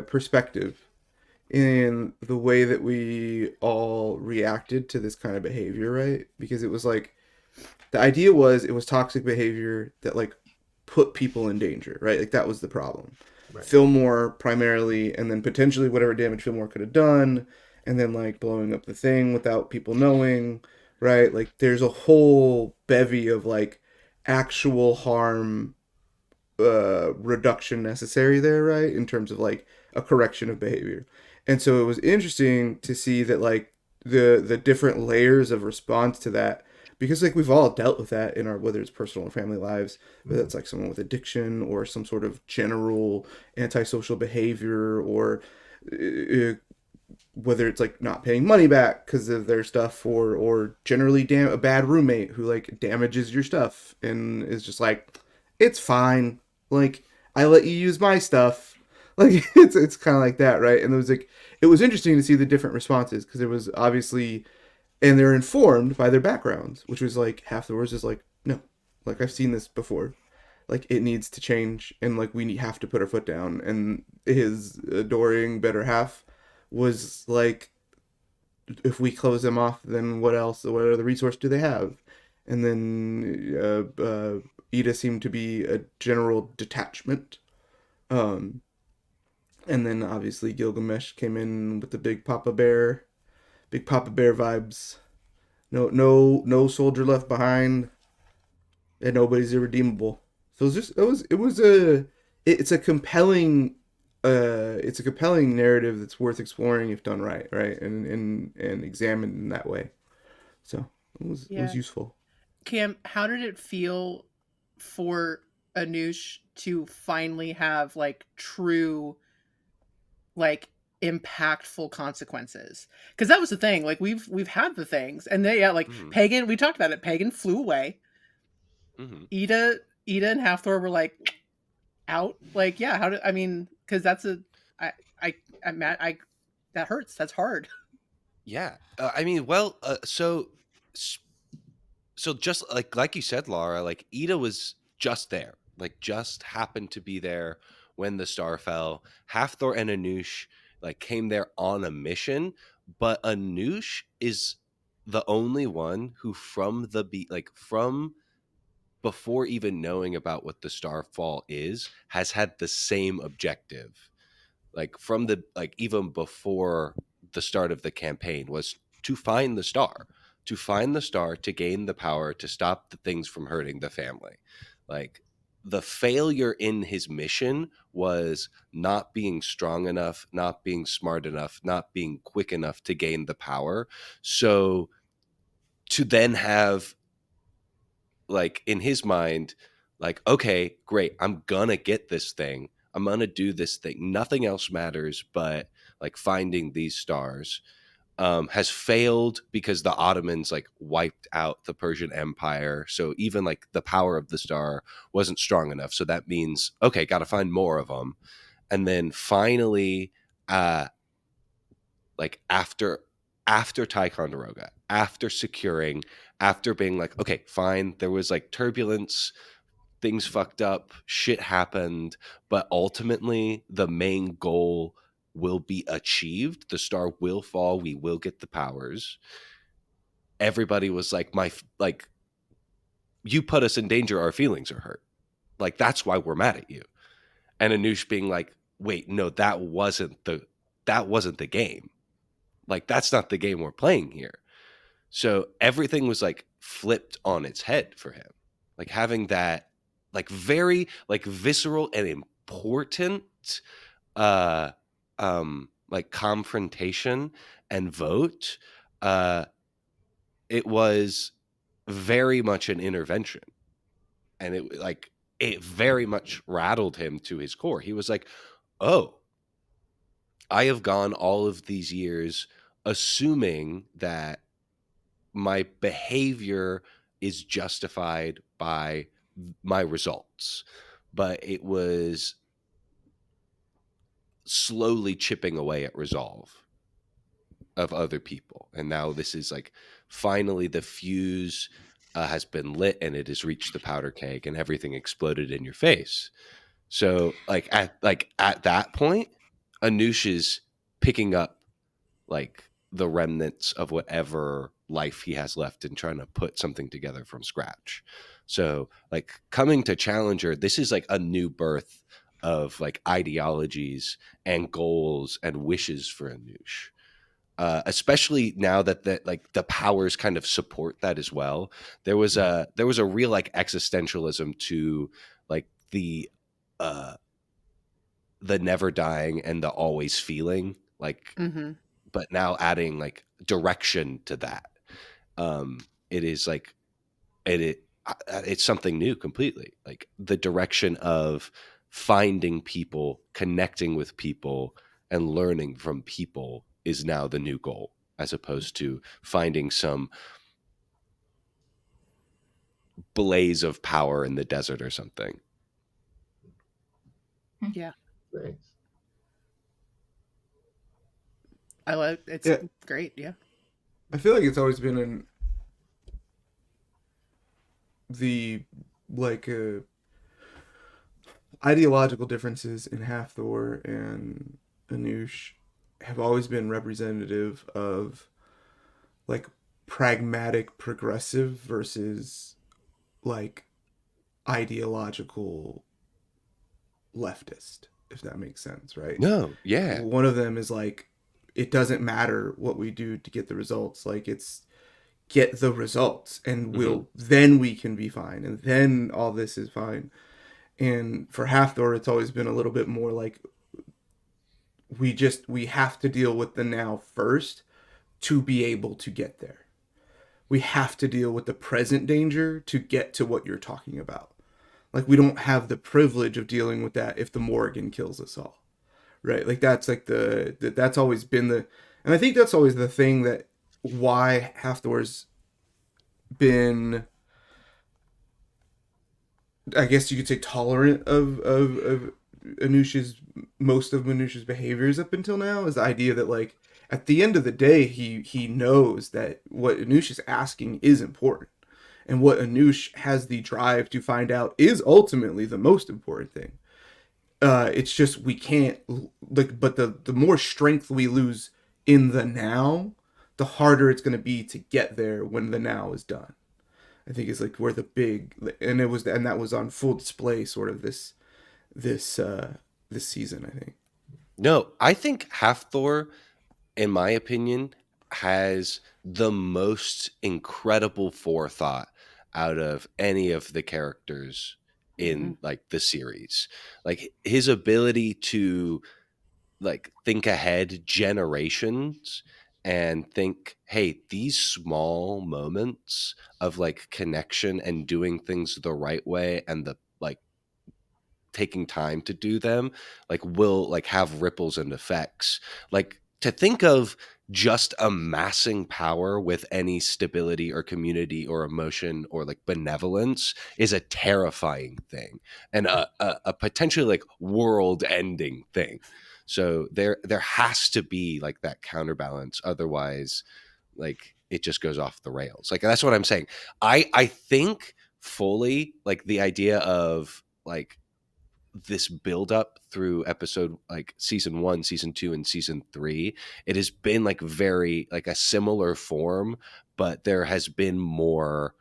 perspective in the way that we all reacted to this kind of behavior, right? Because it was like the idea was it was toxic behavior that put people in danger, right? Like that was the problem. Right. Fillmore primarily, and then potentially whatever damage Fillmore could have done. And then blowing up the thing without people knowing, right? There's a whole bevy of actual harm reduction necessary there, right? In terms of like a correction of behavior. And so it was interesting to see that like the different layers of response to that, because like we've all dealt with that in our, whether it's personal or family lives, whether it's like someone with addiction or some sort of general antisocial behavior, or uh, whether it's like not paying money back because of their stuff, or generally a bad roommate who like damages your stuff and is just like, it's fine, like I let you use my stuff, like it's kind of like that, right? And it was like, it was interesting to see the different responses, because it was obviously, and they're informed by their backgrounds, which was like half the words is like, no, like I've seen this before, like it needs to change, and like we have to put our foot down. And his adoring better half was like, if we close them off, then what else, what other resource do they have? And then Ida seemed to be a general detachment. um and then obviously Gilgamesh came in with the big papa bear vibes. No soldier left behind, and nobody's irredeemable. So it's just, it was a, it's a compelling, it's a compelling narrative that's worth exploring if done right, right, and examined in that way. So it was Yeah. useful. Cam, how did it feel for Anush to finally have like true, like impactful consequences? Because that was the thing. Like we've had the things, and they, yeah, like Mm-hmm. Pagan. We talked about it. Pagan flew away. Mm-hmm. Ida and Halfthor were like out. Like, yeah, how did, I mean? Because that's a, I'm mad. That hurts. That's hard. Yeah. I mean, well, so just like you said, Laura, like Ida was just there, like just happened to be there when the star fell. Hafthor and Anoush like came there on a mission, but Anoush is the only one who from before even knowing about what the starfall is, has had the same objective. Like from the like even before the start of the campaign was to find the star, to gain the power to stop the things from hurting the family. Like the failure in his mission was not being strong enough, not being smart enough, not being quick enough to gain the power. So to then have, like, in his mind, like, okay, great, I'm gonna get this thing, I'm gonna do this thing, nothing else matters but like finding these stars, has failed because the Ottomans like wiped out the Persian Empire, so even like the power of the star wasn't strong enough, so that means, okay, gotta find more of them. And then finally, uh like after Ticonderoga, after securing, after being like, okay, fine, there was like turbulence, things fucked up, shit happened, but ultimately the main goal will be achieved. The star will fall, we will get the powers. Everybody was like, like, you put us in danger, our feelings are hurt. Like that's why we're mad at you. And Anoush being like, wait, no, that wasn't the game. Like that's not the game we're playing here. So everything was like flipped on its head for him. Like having that like very like visceral and important uh like confrontation and vote, uh it was very much an intervention. And it very much rattled him to his core. He was like, "Oh, I have gone all of these years assuming that my behavior is justified by my results, but it was slowly chipping away at resolve of other people. And now this is like finally the fuse has been lit and it has reached the powder keg and everything exploded in your face." So like at that point, Anoush is picking up like the remnants of whatever life he has left and trying to put something together from scratch. So like coming to Challenger, this is like a new birth of like ideologies and goals and wishes for Anoush. Especially now that like the powers kind of support that as well. There was a real like existentialism to like the uh the never dying and the always feeling, like, Mm-hmm. but now adding like direction to that. It is like it's something new completely. Like the direction of finding people, connecting with people, and learning from people is now the new goal, as opposed to finding some blaze of power in the desert or something. Yeah. Thanks. I love it's Yeah, great. Yeah. I feel like it's always been in the like ideological differences in Hathor and Anush have always been representative of like pragmatic progressive versus like ideological leftist, if that makes sense, right? No, yeah. One of them is like, it doesn't matter what we do to get the results. Like, it's get the results and Mm-hmm. then we can be fine. And then all this is fine. And for Hathor, it's always been a little bit more like, we have to deal with the now first to be able to get there. We have to deal with the present danger to get to what you're talking about. Like, we don't have the privilege of dealing with that if the Morrigan kills us all, right? Like, that's like that's always been and I think that's always the thing that why Hathor's been, I guess you could say, tolerant of Anush's most of Anush's behaviors up until now, is the idea that like at the end of the day he knows that what Anush is asking is important, and what Anush has the drive to find out is ultimately the most important thing. It's just we can't like, but the more strength we lose in the now, the harder it's going to be to get there when the now is done. I think is like where the big, and that was on full display sort of this this season, I think. No, I think Hathor, in my opinion, has the most incredible forethought out of any of the characters Mm-hmm. in like the series. Like his ability to like think ahead generations and think, hey, these small moments of like connection and doing things the right way and the like taking time to do them like will like have ripples and effects. Like to think of just amassing power with any stability or community or emotion or like benevolence is a terrifying thing and a potentially like world ending thing. So there has to be like that counterbalance, otherwise like it just goes off the rails. Like that's what I'm saying. I think fully like the idea of like this build up through episode like season 1, season 2, and season 3, it has been like very like a similar form, but there has been more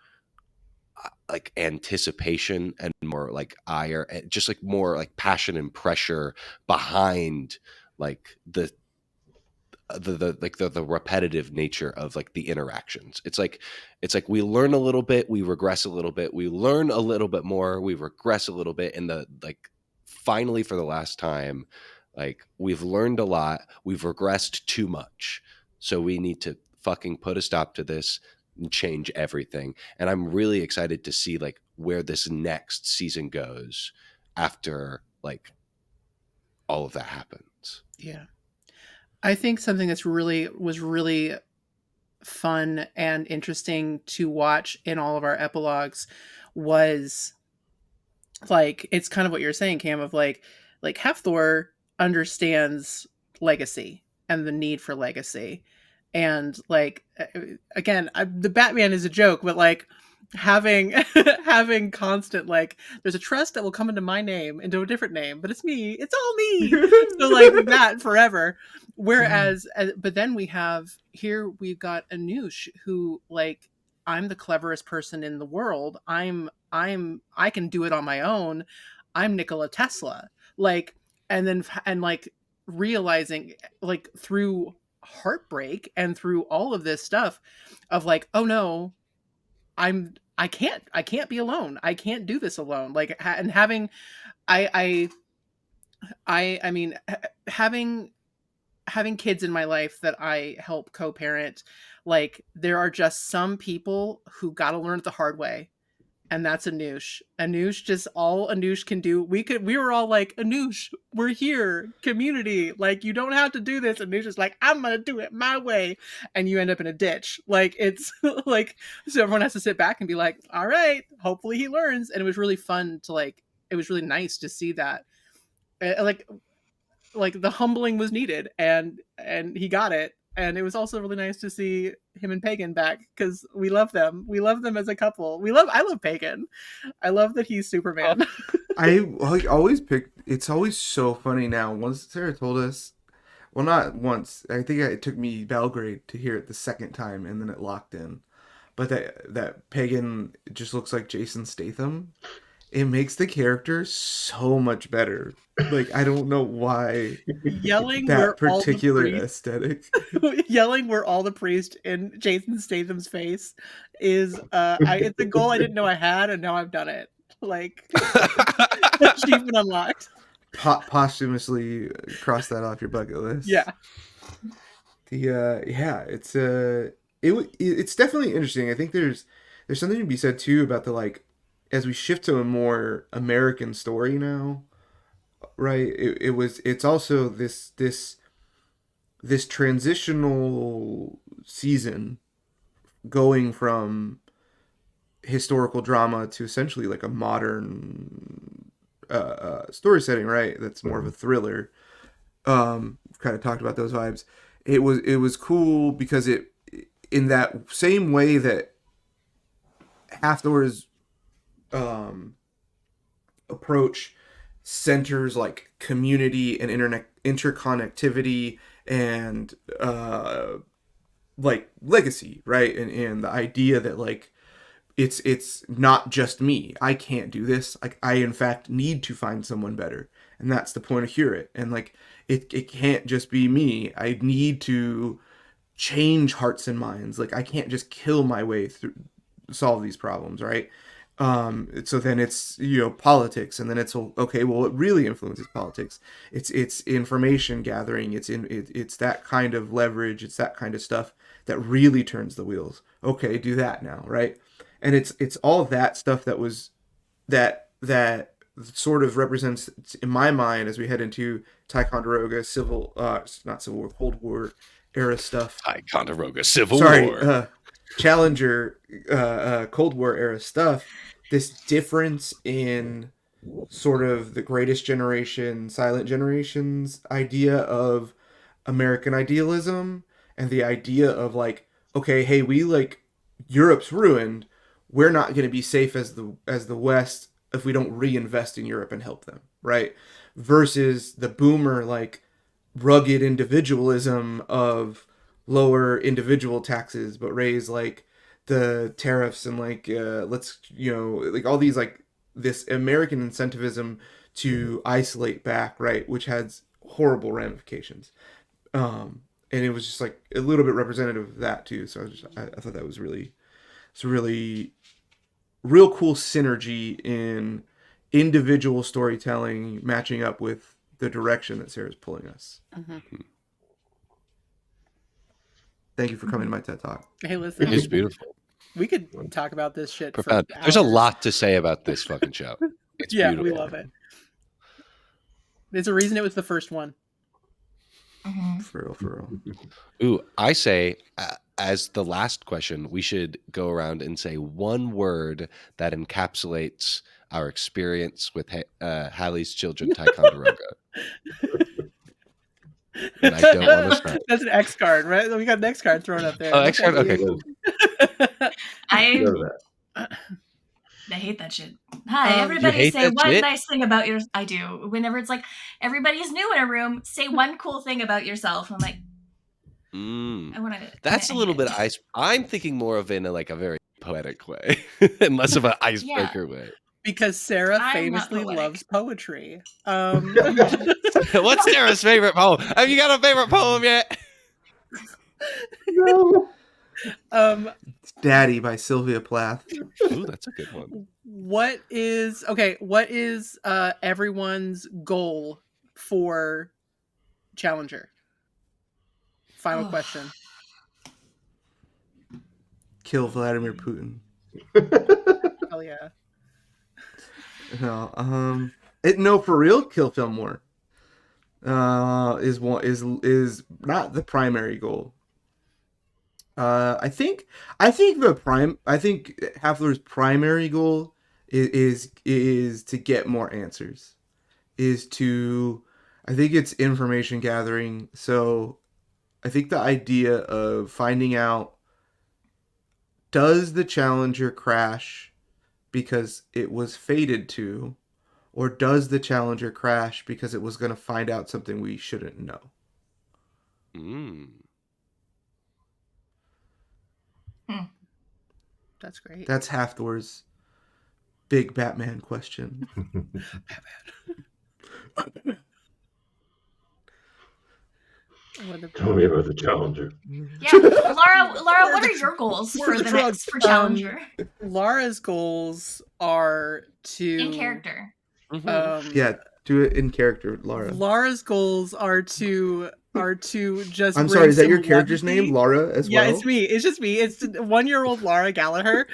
like anticipation and more like ire and just like more like passion and pressure behind like the repetitive nature of like the interactions. It's like we learn a little bit, we regress a little bit, we learn a little bit more, we regress a little bit, and the like finally for the last time, like we've learned a lot, we've regressed too much. So we need to fucking put a stop to this and change everything. And I'm really excited to see like where this next season goes after like all of that happens. Yeah. I think something that's really fun and interesting to watch in all of our epilogues was like it's kind of what you're saying, Cam, of like Hafthor understands legacy and the need for legacy. And like again, the Batman is a joke, but like having having constant like there's a trust that will come into my name into a different name, but it's me, it's all me. So like that forever. Whereas but then we've got Anush who like I'm the cleverest person in the world. I can do it on my own. I'm Nikola Tesla. Like and like realizing like through heartbreak and through all of this stuff of like, oh no, I'm I can't be alone. I can't do this alone. Like, and having, I mean, having kids in my life that I help co-parent, like, there are just some people who got to learn it the hard way. And that's Anoush. Anoush, just all Anoush can do. We were all like, Anoush, we're here, community. Like, you don't have to do this. Anoush is like, I'm gonna do it my way, and you end up in a ditch. Like, it's like, so everyone has to sit back and be like, all right, hopefully he learns. And it was really fun to, like, it was really nice to see that. Like the humbling was needed, and he got it. And it was also really nice to see him and Pagan back, because we love them. We love them as a couple. I love Pagan. I love that he's Superman. I like always pick. It's always so funny now. Once Sarah told us, well, not once. I think it took me Belgrade to hear it the second time, and then it locked in. But that Pagan just looks like Jason Statham. It makes the character so much better. Like, I don't know why Yelling that where particular all the aesthetic. yelling where all the priest in Jason Statham's face is it's a goal I didn't know I had, and now I've done it. Like, achievement unlocked. Posthumously cross that off your bucket list. Yeah. It's definitely interesting. I think there's something to be said too about the, like, as we shift to a more American story now, right? It's also this transitional season going from historical drama to essentially like a modern story setting, right? That's more of a thriller. Kind of talked about those vibes. It was cool because it, in that same way that Hathor's approach centers like community and interconnectivity and like legacy, right? And the idea that, like, it's not just me. I can't do this. Like, I in fact need to find someone better, and that's the point of Hear It. And like, it can't just be me. I need to change hearts and minds. Like, I can't just kill my way through solve these problems, right? So then it's, politics, and then it's okay, well, what really influences politics? It's information gathering. It's that kind of leverage. It's that kind of stuff that really turns the wheels. Okay, do that now, right? And it's all that stuff that sort of represents, in my mind, as we head into Ticonderoga Cold War era stuff. Ticonderoga Civil War. Challenger Cold War era stuff. This difference in sort of the Greatest Generation, Silent Generation's idea of American idealism, and the idea of, like, okay, hey, we, like, Europe's ruined. We're not going to be safe as the West if we don't reinvest in Europe and help them, right? Versus the boomer, like, rugged individualism of lower individual taxes but raise, like, the tariffs, and like, let's, like, all these, like, this American incentivism to isolate back, right, which has horrible ramifications. And it was just like a little bit representative of that too. So I thought that was it's really real cool synergy in individual storytelling matching up with the direction that Sarah's pulling us. Mm-hmm. Thank you for coming to my TED Talk. Hey, listen. It's beautiful. We could talk about this shit Profound. for hours. There's a lot to say about this fucking show. It's beautiful. We love it. There's a reason it was the first one. Mm-hmm. For real. Ooh, I say, as the last question, we should go around and say one word that encapsulates our experience with Halley's children, Ticonderoga. And I don't want to start. That's an X card, right? We got an X card thrown up there. Oh, X card? Okay, cool. I hate that shit. Hi, everybody, say one nice thing about your. I do. Whenever it's like, everybody's new in a room, say one cool thing about yourself. I'm like, I want to. That's a little bit I'm thinking more of in a very poetic way, and less of an icebreaker way. Because Sarah famously loves poetry. What's Sarah's favorite poem? Have you got a favorite poem yet? No. Daddy by Sylvia Plath. Ooh, that's a good one. What is everyone's goal for Challenger? Final question. Kill Vladimir Putin. Oh yeah. No, no, for real, kill Fillmore. Is not the primary goal. I think Hafler's primary goal is to get more answers. I think it's information gathering. So I think the idea of finding out, does the Challenger crash because it was fated to, or does the Challenger crash because it was going to find out something we shouldn't know? That's great. That's Hafthor's big Batman question. Batman. Tell me about the Challenger. Yeah, Laura, what are your goals for Challenger? Laura's goals are to in character. Yeah, do it in character, Laura. Laura's goals are to just. I'm sorry, is that your character's name, Laura, as well? Yeah, it's me. It's just me. It's 1-year-old Laura Gallagher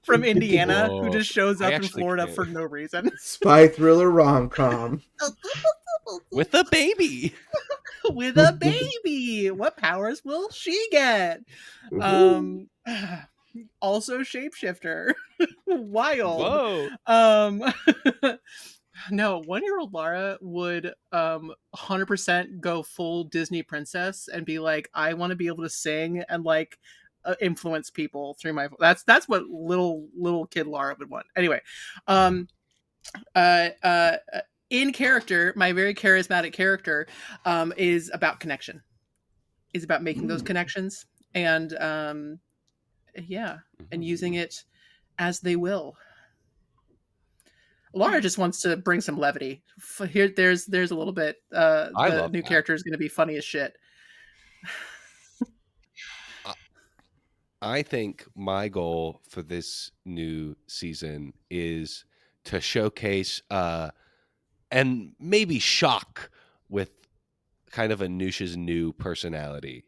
from Indiana who just shows up in Florida for no reason. Spy thriller rom-com. With a baby. With a baby. What powers will she get? Also shapeshifter. Wild. Whoa. No, 1-year-old Laura would 100% go full Disney princess and be like, I want to be able to sing and like influence people through my that's what little kid Laura would want. Anyway, in character, my very charismatic character is about connection. Is about making those connections and and using it as they will. Laura just wants to bring some levity. Here, there's a little bit. The new character is going to be funny as shit. I think my goal for this new season is to showcase and maybe shock with kind of Anoush's new personality.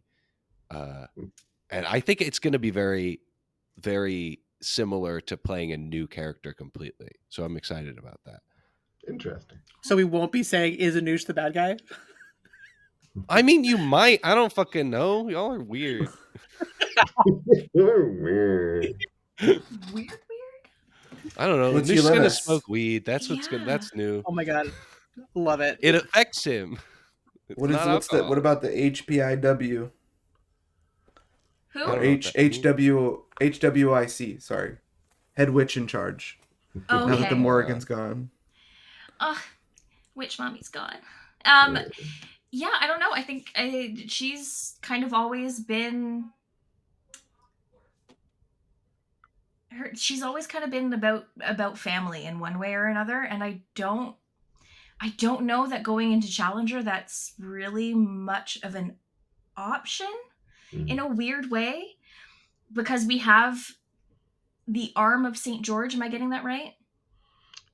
And I think it's going to be very, very similar to playing a new character completely. So I'm excited about that. Interesting. So we won't be saying, is Anoush the bad guy? I mean, you might. I don't fucking know. Y'all are weird. Weird. Weird. I don't know. Anoush's going to smoke weed. That's that's new. Oh my God. Love it. It affects him. What about the HPIW? Who? Or HWIC, sorry. Head witch in charge. Okay. Now that the Morrigan's gone. Witch mommy's gone. Yeah, I don't know. I think she's kind of always been... She's always kind of been about family in one way or another, and I don't know that going into Challenger that's really much of an option in a weird way, because we have the arm of St. George. Am I getting that right?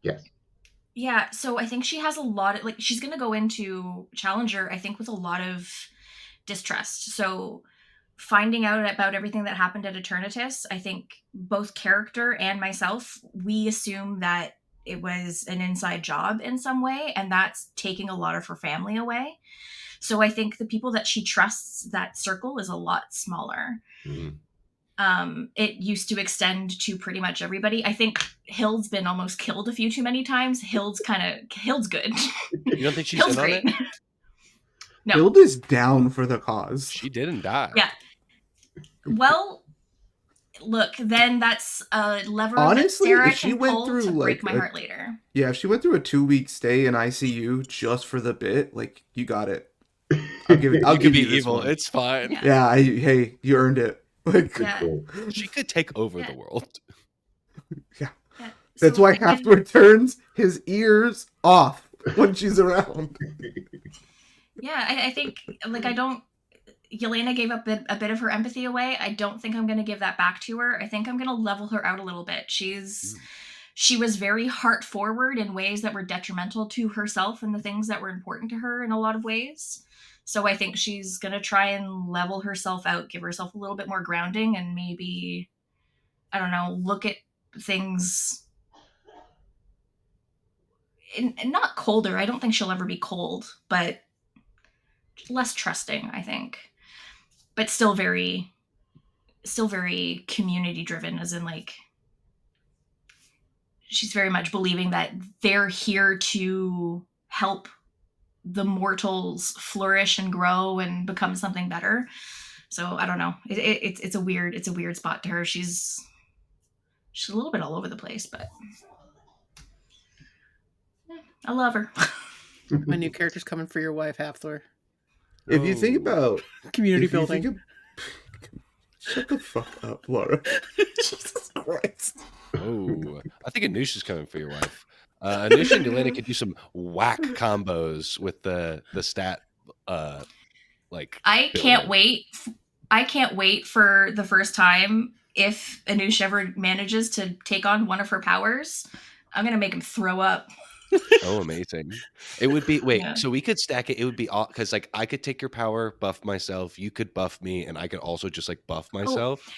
Yes. Yeah, so I think she has a lot of, like, she's going to go into Challenger, I think, with a lot of distrust. So finding out about everything that happened at Eternatus, I think both character and myself, we assume that it was an inside job in some way, and that's taking a lot of her family away. So I think the people that she trusts, that circle is a lot smaller. It used to extend to pretty much everybody. I think Hild's been almost killed a few too many times. Hild's good. You don't think she's Hild's in on great. it? No. Hild is down for the cause. She didn't die. Yeah. Well, look, then that's a lever Honestly, that Sarah if she can went pull through, to like, break my heart later. Yeah, if she went through a 2-week stay in ICU just for the bit, like, you got it. I'll give you this evil. one. It's fine. Yeah, hey, you earned it. Like, Yeah. She could take over the world. Yeah. Yeah. That's So why again- Hafler turns his ears off when she's around. Yeah, I think, like, I don't... Yelena gave up a bit of her empathy away. I don't think I'm going to give that back to her. I think I'm going to level her out a little bit. She was very heart forward in ways that were detrimental to herself and the things that were important to her in a lot of ways. So I think she's going to try and level herself out, give herself a little bit more grounding, and maybe, I don't know, look at things and not colder. I don't think she'll ever be cold, but less trusting, I think. But still very community driven, as in like she's very much believing that they're here to help the mortals flourish and grow and become something better. So I don't know. It's a weird spot to her. She's a little bit all over the place, but I love her. My new character's coming for your wife, Hathor. If you think about community building. Shut the fuck up, Laura. Jesus Christ. Oh, I think Anoush is coming for your wife. Anoush and Yelena could do some whack combos with the stat. I can't wait. I can't wait for the first time if Anoush ever manages to take on one of her powers. I'm gonna make him throw up. Oh, amazing! It would be so we could stack it. It would be all because like I could take your power, buff myself. You could buff me, and I could also just like buff myself. Oh.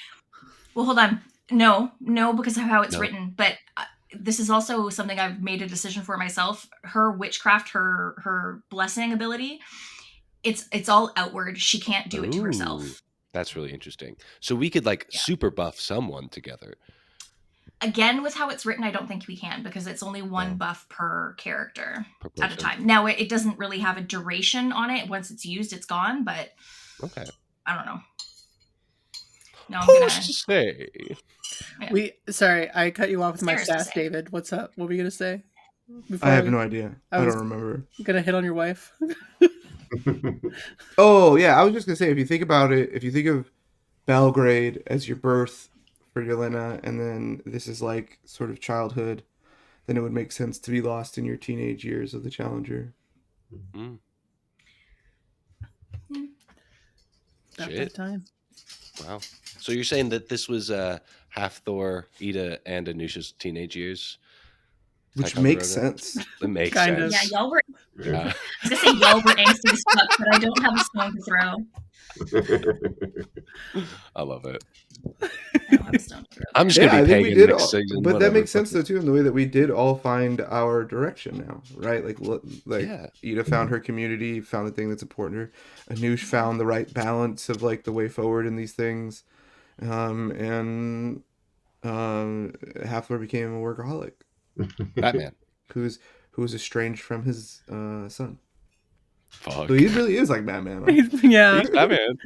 Well, hold on. No, because of how it's written. But this is also something I've made a decision for myself. Her witchcraft, her blessing ability, it's all outward. She can't do it to herself. That's really interesting. So we could super buff someone together. Again, with how it's written, I don't think we can because it's only one buff per character at a time. Now, it doesn't really have a duration on it. Once it's used, it's gone. But okay, I don't know. No, who's to say? Yeah. Sorry, I cut you off with my sass, David. What's up? What were you gonna say? I have no idea. I don't remember. Gonna hit on your wife? Oh yeah, I was just gonna say, if you think about it, if you think of Belgrade as your birth for Yelena, and then this is like sort of childhood, then it would make sense to be lost in your teenage years of the Challenger. Mm. About that time. Wow. So you're saying that this was Hathor, Ida, and Anoush's teenage years? Which makes sense. It makes sense. Yeah, y'all were. I was gonna say y'all were angsty as fuck, but I don't have a stone to throw. I love it. I'm just gonna be pagan next season. But that makes sense though too, in the way that we did all find our direction now, right? Ida found her community, found the thing that's important to her. Anoush found the right balance of like the way forward in these things, and Hathor became a workaholic. Batman, who was estranged from his son. Fuck. So he really is like Batman. Huh?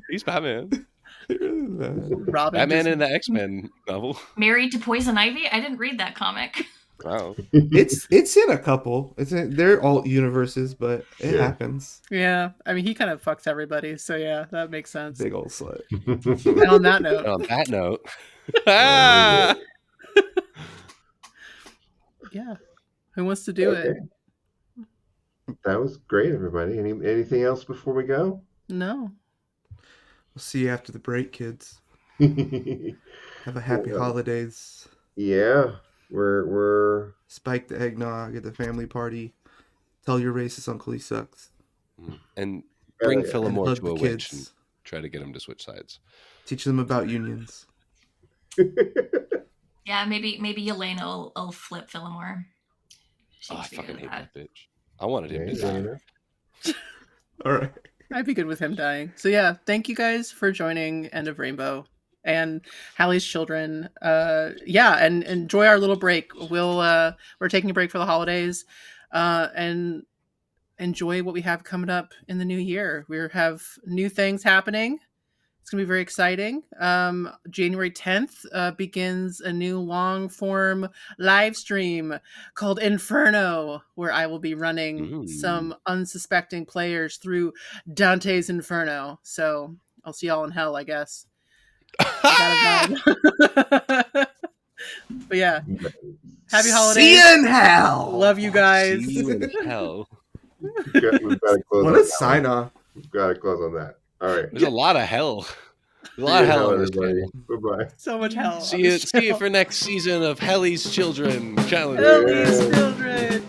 He's Batman. Robin Batman in the X-Men novel. Married to Poison Ivy? I didn't read that comic. Wow. It's in a couple. They're alt universes, but it happens. Yeah, I mean he kind of fucks everybody, so yeah, that makes sense. Big old slut. And on that note. Yeah. Who wants to do it? That was great, everybody. Anything else before we go? No. We'll see you after the break, kids. Have a happy holidays. Yeah. We're spike the eggnog at the family party. Tell your racist uncle he sucks. And bring Philomore to a witch and try to get him to switch sides. Teach them about unions. Yeah, maybe Yelena will flip Philomore. I fucking hate that bitch. I wanted him to die. All right. I'd be good with him dying. So yeah, thank you guys for joining End of Rainbow and Halley's Children. And enjoy our little break. We're taking a break for the holidays, and enjoy what we have coming up in the new year. We have new things happening. It's going to be very exciting. January 10th begins a new long-form live stream called Inferno, where I will be running some unsuspecting players through Dante's Inferno. So I'll see y'all in hell, I guess. But yeah, happy holidays. See you in hell. Love you guys. See you in hell. We've got to close what a sign off. We've got to close on that. All right. There's a lot of hell. There's a See lot you of in hell hell, on this everybody. channel. Bye-bye. So much hell. See you for next season of Halley's Children Challenge. Ellie's Yeah. children.